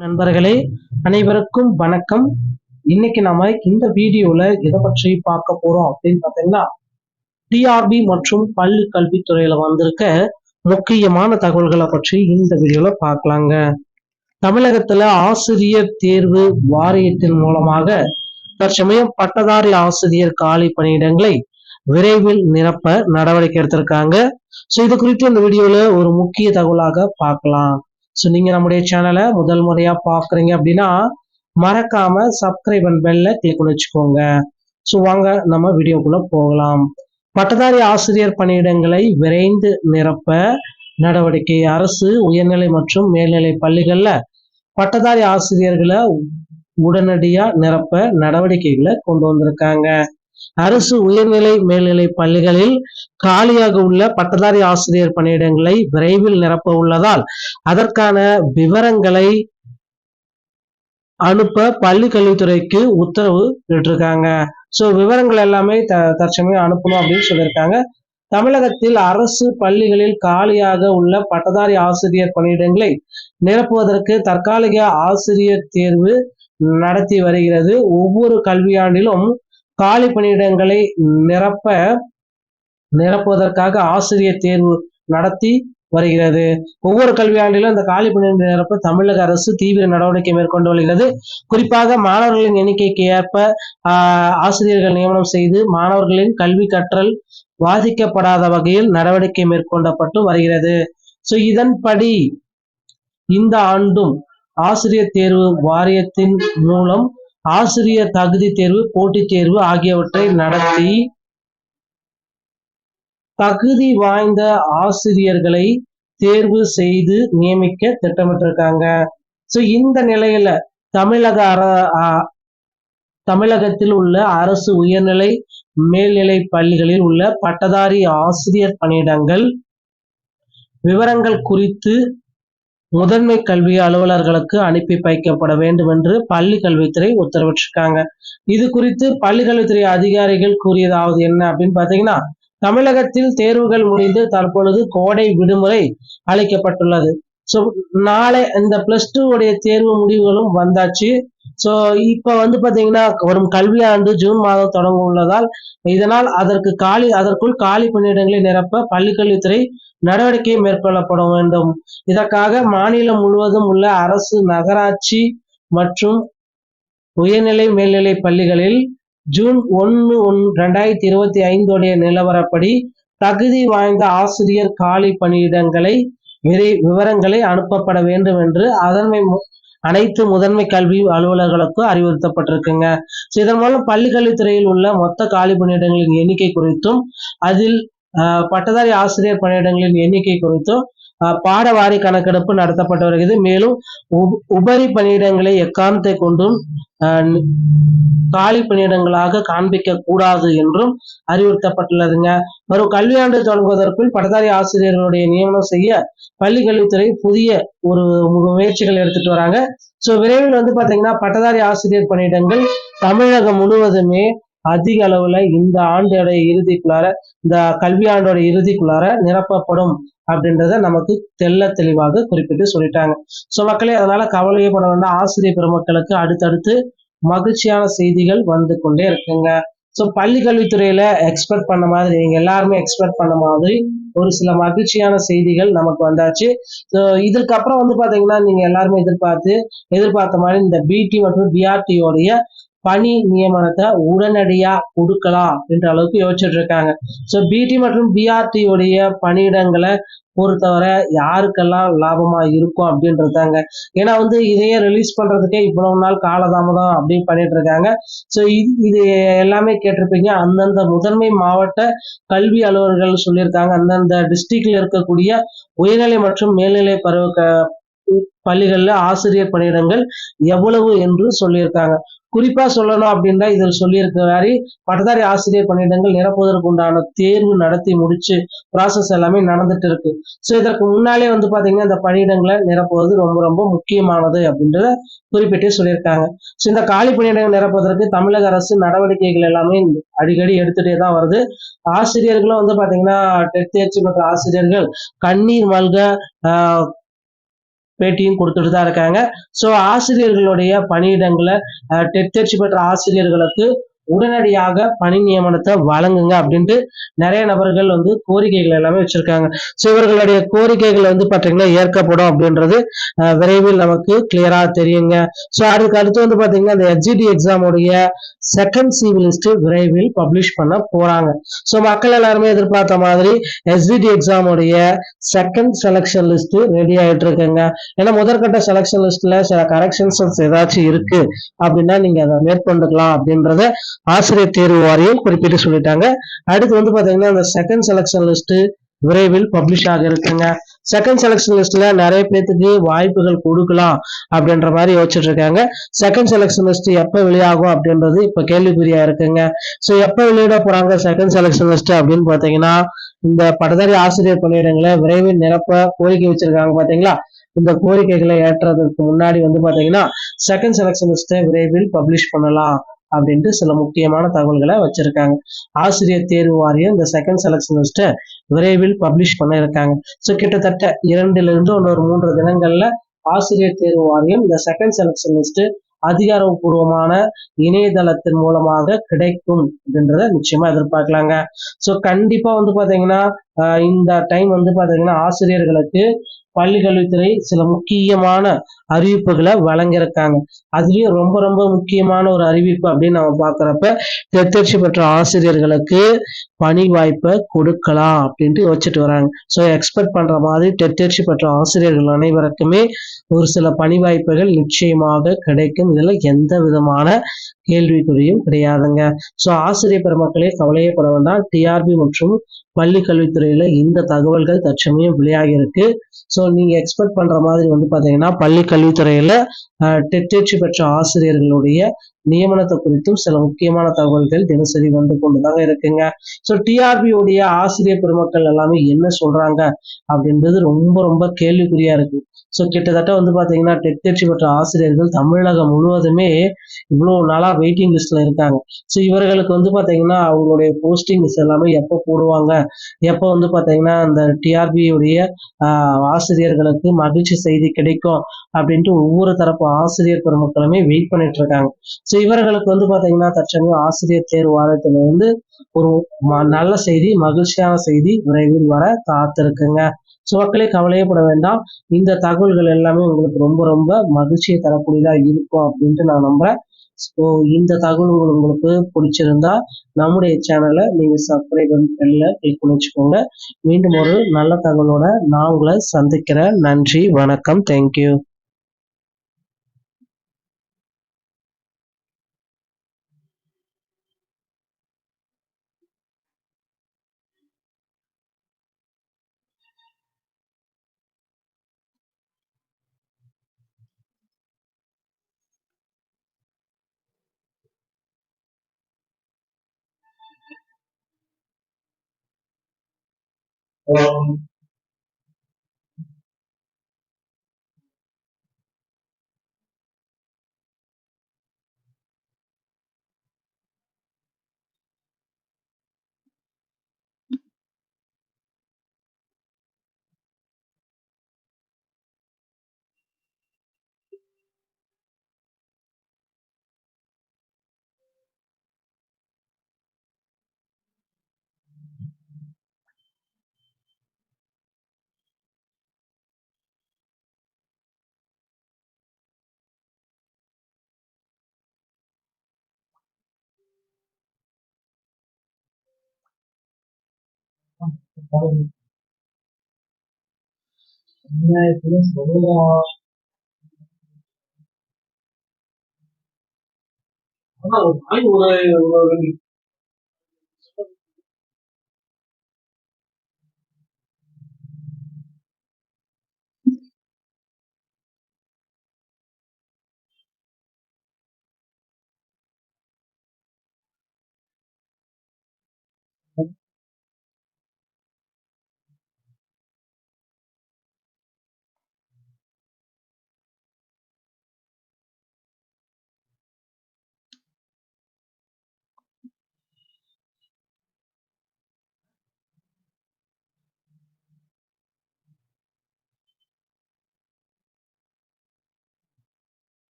நண்பர்களே, அனைவருக்கும் வணக்கம். இன்னைக்கு நாம இந்த வீடியோல எதை பற்றி பார்க்க போறோம் அப்படின்னு பார்த்தீங்கன்னா, டிஆர்பி மற்றும் பள்ளி கல்வித்துறையில வந்திருக்க முக்கியமான தகவல்களை பற்றி இந்த வீடியோல பார்க்கலாங்க. தமிழகத்துல ஆசிரியர் தேர்வு வாரியத்தின் மூலமாக தற்சமயம் பட்டதாரி ஆசிரியர் காலி பணியிடங்களை விரைவில் நிரப்ப நடவடிக்கை எடுத்திருக்காங்க. ஸோ இது குறித்து இந்த வீடியோல ஒரு முக்கிய தகவலாக பார்க்கலாம். ஸோ நீங்க நம்முடைய சேனலை முதல் முறையா பாக்குறீங்க அப்படின்னா மறக்காம சப்ஸ்கிரைப் அண்ட் பெல்ல கிளிக் பண்ணி வச்சுக்கோங்க. ஸோ வாங்க நம்ம வீடியோக்குள்ள போகலாம். பட்டதாரி ஆசிரியர் பணியிடங்களை விரைந்து நிரப்ப நடவடிக்கை. அரசு உயர்நிலை மற்றும் மேல்நிலை பள்ளிகள்ல பட்டதாரி ஆசிரியர்களை உடனடியா நிரப்ப நடவடிக்கைகளை கொண்டு வந்திருக்காங்க. அரசு உயர்நிலை மேல்நிலை பள்ளிகளில் காலியாக உள்ள பட்டதாரி ஆசிரியர் பணியிடங்களை விரைவில் நிரப்ப உள்ளதால் அதற்கான விவரங்களை அனுப்ப பள்ளி கல்வித்துறைக்கு உத்தரவு இட்டிருக்காங்க. ஸோ விவரங்கள் எல்லாமே தற்சமயம் அனுப்பணும் அப்படின்னு சொல்லியிருக்காங்க. தமிழகத்தில் அரசு பள்ளிகளில் காலியாக உள்ள பட்டதாரி ஆசிரியர் பணியிடங்களை நிரப்புவதற்கு தற்காலிக ஆசிரியர் தேர்வு நடத்தி வருகிறது. ஒவ்வொரு கல்வியாண்டிலும் காலி பணியிடங்களை நிரப்புவதற்காக ஆசிரியர் தேர்வு நடத்தி வருகிறது. ஒவ்வொரு கல்வியாண்டிலும் இந்த காலி பணியிட நிரப்ப தமிழக அரசு தீவிர நடவடிக்கை மேற்கொண்டு வருகிறது. குறிப்பாக மாணவர்களின் எண்ணிக்கைக்கு ஏற்ப ஆசிரியர்கள் நியமனம் செய்து மாணவர்களின் கல்வி கற்றல் பாதிக்கப்படாத வகையில் நடவடிக்கை மேற்கொள்ளப்பட்டு வருகிறது. ஸோ இதன்படி இந்த ஆண்டும் ஆசிரியர் தேர்வு வாரியத்தின் மூலம் ஆசிரியர் தகுதி தேர்வு, போட்டித் தேர்வு ஆகியவற்றை நடத்தி தகுதி வாய்ந்த ஆசிரியர்களை தேர்வு செய்து நியமிக்க திட்டமிட்டிருக்காங்க. ஸோ இந்த நிலையில தமிழகத்தில் உள்ள அரசு உயர்நிலை மேல்நிலை பள்ளிகளில் உள்ள பட்டதாரி ஆசிரியர் பணியிடங்கள் விவரங்கள் குறித்து முதன்மை கல்வி அலுவலர்களுக்கு அனுப்பி வைக்கப்பட வேண்டும் என்று பள்ளி கல்வித்துறை உத்தரவிட்டிருக்காங்க. இது குறித்து பள்ளி கல்வித்துறை அதிகாரிகள் கூறியதாவது என்ன அப்படின்னு பாத்தீங்கன்னா, தமிழகத்தில் தேர்வுகள் முடிந்து தற்பொழுது கோடை விடுமுறை அளிக்கப்பட்டுள்ளது. ஸோ நாளை இந்த +2 உடைய தேர்வு முடிவுகளும் வந்தாச்சு. ஸோ இப்ப பாத்தீங்கன்னா வரும் கல்வியாண்டு ஜூன் மாதம் தொடங்க உள்ளதால் இதனால் அதற்குள் காலி பணியிடங்களை நிரப்ப பள்ளிக்கல்வித்துறை நடவடிக்கை மேற்கொள்ளப்பட வேண்டும். இதற்காக மாநிலம் முழுவதும் உள்ள அரசு, நகராட்சி மற்றும் உயர்நிலை மேல்நிலை பள்ளிகளில் ஜூன் 1, 2025 நிலவரப்படி தகுதி வாய்ந்த ஆசிரியர் காலி பணியிடங்களை விவரங்களை அனுப்பப்பட வேண்டும் என்று அனைத்து முதன்மை கல்வி அலுவலர்களுக்கும் அறிவுறுத்தப்பட்டிருக்குங்க. இதன் மூலம் பள்ளி கல்வித்துறையில் உள்ள மொத்த காலி பணியிடங்களின் எண்ணிக்கை குறித்தும் அதில் பட்டதாரி ஆசிரியர் பணியிடங்களின் எண்ணிக்கை குறித்தும் பாடவாரி கணக்கெடுப்பு நடத்தப்பட்டு வருகிறது. மேலும் உபரி பணியிடங்களை எக்காரணத்தை கொண்டும் காலி பணியிடங்களாக காண்பிக்க கூடாது என்றும் அறிவுறுத்தப்பட்டுள்ளதுங்க. வரும் கல்வியாண்டு தொடங்குவதற்குள் பட்டதாரி ஆசிரியர்களுடைய நியமனம் செய்ய பள்ளி கல்வித்துறை புதிய ஒரு முயற்சிகள் எடுத்துட்டு வராங்க. ஸோ விரைவில் பாத்தீங்கன்னா பட்டதாரி ஆசிரியர் பணியிடங்கள் தமிழகம் முழுவதுமே அதிக அளவுல இந்த ஆண்டோட இறுதிக்குள்ளார, இந்த கல்வியாண்டோட இறுதிக்குள்ளார நிரப்பப்படும் அப்படின்றத நமக்கு தெளிவாக குறிப்பிட்டு சொல்லிட்டாங்க. ஸோ மக்களே, அதனால கவலையே பட வேண்டாம். ஆசிரியர் பெருமக்களுக்கு அடுத்தடுத்து மகிழ்ச்சியான செய்திகள் வந்து கொண்டே இருக்குங்க. ஸோ பள்ளி கல்வித்துறையில எக்ஸ்பெக்ட் பண்ண மாதிரி, நீங்க எல்லாருமே எக்ஸ்பெக்ட் பண்ண மாதிரி ஒரு சில மகிழ்ச்சியான செய்திகள் நமக்கு வந்தாச்சு. ஸோ இதற்கு அப்புறம் பாத்தீங்கன்னா நீங்க எல்லாருமே எதிர்பார்த்த மாதிரி இந்த பிடி மற்றும் பிஆர்டியோடைய பணி நியமனத்தை உடனடியா கொடுக்கலாம் அப்படின்ற அளவுக்கு யோசிச்சுட்டு இருக்காங்க. ஸோ பிடி மற்றும் பிஆர்டி உடைய பணியிடங்களை பொறுத்தவரை யாருக்கெல்லாம் லாபமா இருக்கும் அப்படின்றதாங்க. ஏன்னா இதையே ரிலீஸ் பண்றதுக்கே இவ்வளவு நாள் காலதாமதம் அப்படின்னு பண்ணிட்டு இருக்காங்க. ஸோ இது எல்லாமே கேட்டிருப்பீங்க. அந்தந்த முதன்மை மாவட்ட கல்வி அலுவலர்கள் சொல்லியிருக்காங்க. அந்தந்த டிஸ்ட்ரிக்ட்ல இருக்கக்கூடிய உயர்நிலை மற்றும் மேல்நிலை பள்ளிகள்ல ஆசிரியர் பணியிடங்கள் எவ்வளவு என்று சொல்லியிருக்காங்க. குறிப்பா சொல்லணும் அப்படின்னா இதில் சொல்லியிருக்க மாதிரி பட்டதாரி ஆசிரியர் பணியிடங்கள் நிரப்புவதற்கு உண்டான தேர்வு நடத்தி முடிச்சு ப்ராசஸ் எல்லாமே நடந்துட்டு இருக்கு. ஸோ இதற்கு முன்னாலே பாத்தீங்கன்னா இந்த பணியிடங்களை நிரப்புவது ரொம்ப ரொம்ப முக்கியமானது அப்படின்றத குறிப்பிட்டு சொல்லியிருக்காங்க. ஸோ இந்த காலி பணியிடங்கள் நிரப்புவதற்கு தமிழக அரசு நடவடிக்கைகள் எல்லாமே அடிக்கடி எடுத்துட்டே தான் வருது. ஆசிரியர்களும் பாத்தீங்கன்னா டெட் தேர்ச்சி பெற்ற ஆசிரியர்கள் கண்ணீர் மல்க பேட்டியும் கொடுத்துட்டு தான் இருக்காங்க. ஸோ ஆசிரியர்களுடைய பணியிடங்களை டெட் தேர்ச்சி பெற்ற ஆசிரியர்களுக்கு உடனடியாக பணி நியமனத்தை வழங்குங்க அப்படின்ட்டு நிறைய நபர்கள் வந்து கோரிக்கைகள் எல்லாமே வச்சிருக்காங்க. ஸோ இவர்களுடைய கோரிக்கைகள் வந்து பாத்தீங்கன்னா ஏற்கப்படும் அப்படின்றது விரைவில் நமக்கு கிளியரா தெரியுங்க. ஸோ அதுக்கு அடுத்து வந்து பாத்தீங்கன்னா இந்த எஸ்ஜிடி எக்ஸாம் உடைய செகண்ட் சிவி லிஸ்ட் விரைவில் பப்ளிஷ் பண்ண போறாங்க. ஸோ மக்கள் எல்லாருமே எதிர்பார்த்த மாதிரி எஸ்ஜிடி எக்ஸாம் உடைய செகண்ட் செலக்ஷன் லிஸ்ட் ரெடி ஆயிட்டு இருக்குங்க. ஏன்னா முதற்கட்ட செலக்ஷன் லிஸ்ட்ல சில கரெக்ஷன்ஸ் ஏதாச்சும் இருக்கு அப்படின்னா நீங்க அதை மேற்கொண்டுக்கலாம் அப்படின்றத ஆசிரியர் தேர்வு வாரியம் குறிப்பிட்டு சொல்லிட்டாங்க. அடுத்து வந்து பாத்தீங்கன்னா இந்த செகண்ட் செலக்ஷன் லிஸ்ட் விரைவில் பப்ளிஷ் ஆக இருக்குங்க. செகண்ட் செலக்ஷன் லிஸ்ட்ல நிறைய பேத்துக்கு வாய்ப்புகள் கொடுக்கலாம் அப்படின்ற மாதிரி யோசிச்சுட்டு இருக்காங்க. செகண்ட் செலக்ஷன் லிஸ்ட் எப்ப வெளியாகும் அப்படின்றது இப்ப கேள்விக்குறியா இருக்குங்க. ஸோ எப்ப வெளியிட போறாங்க செகண்ட் செலக்ஷன் லிஸ்ட் அப்படின்னு பாத்தீங்கன்னா இந்த பட்டதாரி ஆசிரியர் பணியிடங்களை விரைவில் நிரப்ப கோரிக்கை வச்சிருக்காங்க பாத்தீங்களா. இந்த கோரிக்கைகளை ஏற்றதுக்கு முன்னாடி வந்து பாத்தீங்கன்னா செகண்ட் செலக்ஷன் லிஸ்ட்டை விரைவில் பப்ளிஷ் பண்ணலாம் அப்படின்ட்டு சில முக்கியமான தகவல்களை வச்சிருக்காங்க. ஆசிரியர் தேர்வு வாரியம் இந்த செகண்ட் செலக்ஷன் லிஸ்ட்டை விரைவில் பப்ளிஷ் பண்ண இருக்காங்க. ஸோ கிட்டத்தட்ட 2 ஒரு 3 தினங்கள்ல ஆசிரியர் தேர்வு வாரியம் இந்த செகண்ட் செலக்ஷன் லிஸ்ட் அதிகாரப்பூர்வமான இணையதளத்தின் மூலமாக கிடைக்கும் அப்படின்றத நிச்சயமா எதிர்பார்க்கலாங்க. ஸோ கண்டிப்பா வந்து பாத்தீங்கன்னா இந்த டைம் வந்து பாத்தீங்கன்னா ஆசிரியர்களுக்கு பள்ளி கல்வித்துறை சில முக்கியமான அறிவிப்புகளை வழங்கியிருக்காங்க. அதுலயும் ரொம்ப ரொம்ப முக்கியமான ஒரு அறிவிப்பு அப்படின்னு நம்ம பாக்குறப்ப தேர்ச்சி பெற்ற ஆசிரியர்களுக்கு பணி வாய்ப்பை கொடுக்கலாம் அப்படின்ட்டு யோசிச்சுட்டு வராங்க. ஸோ எக்ஸ்பெக்ட் பண்ற மாதிரி தேர்ச்சி பெற்ற ஆசிரியர்கள் அனைவருக்குமே ஒரு சில பணி வாய்ப்புகள் நிச்சயமாக கிடைக்கும். இதுல எந்த விதமான கேள்விக்குறியும் கிடையாதுங்க. ஸோ ஆசிரியர் பெருமக்களே கவலையே பட வேண்டாம். டிஆர்பி மற்றும் பள்ளி கல்வித்துறையில இந்த தகவல்கள் தற்சமயம் வெளியாகி இருக்கு. ஸோ நீங்க எக்ஸ்பெக்ட் பண்ற மாதிரி வந்து பாத்தீங்கன்னா பள்ளி கல்வித்துறையில தேர்ச்சி பெற்ற ஆசிரியர்களுடைய நியமனத்தை குறித்தும் சில முக்கியமான தகவல்கள் தினசரி வந்து கொண்டுதாங்க இருக்குங்க. ஸோ டிஆர்பி உடைய ஆசிரியர் பெருமக்கள் எல்லாமே என்ன சொல்றாங்க அப்படின்றது ரொம்ப ரொம்ப கேள்விக்குறியா இருக்கு. ஸோ கிட்டத்தட்ட வந்து பாத்தீங்கன்னா தேர்ச்சி பெற்ற ஆசிரியர்கள் தமிழகம் முழுவதுமே இவ்வளவு நாளா வெயிட்டிங் லிஸ்ட்ல இருக்காங்க. ஸோ இவர்களுக்கு வந்து பாத்தீங்கன்னா அவங்களுடைய போஸ்டிங்ஸ் எல்லாமே எப்போ போடுவாங்க, எப்போ வந்து பாத்தீங்கன்னா அந்த டிஆர்பி உடைய ஆசிரியர்களுக்கு மகிழ்ச்சி செய்தி கிடைக்கும் அப்படின்ட்டு ஒவ்வொரு தரப்பு ஆசிரியர் பெருமக்களுமே வெயிட் பண்ணிட்டு இருக்காங்க. ஸோ இவர்களுக்கு வந்து பாத்தீங்கன்னா தற்சமயம் ஆசிரியர் தேர்வு வாரத்துல வந்து ஒரு நல்ல செய்தி, மகிழ்ச்சியான செய்தி விரைவில் வர காத்திருக்குங்க. ஸோ மக்களே கவலையே பட வேண்டாம். இந்த தகவல்கள் எல்லாமே உங்களுக்கு ரொம்ப ரொம்ப மகிழ்ச்சியை தரக்கூடியதா இருக்கும் அப்படின்ட்டு நான் நம்புறேன். ஸோ இந்த தகவல்கள் உங்களுக்கு பிடிச்சிருந்தா நம்முடைய சேனலை நீங்க சப்ஸ்கிரைப் பண்ணி பெல்ல கிளிக் பண்ணி வச்சுக்கோங்க. மீண்டும் ஒரு நல்ல தகவலோட நான் உங்களை சந்திக்கிறேன். நன்றி, வணக்கம், தேங்க்யூ.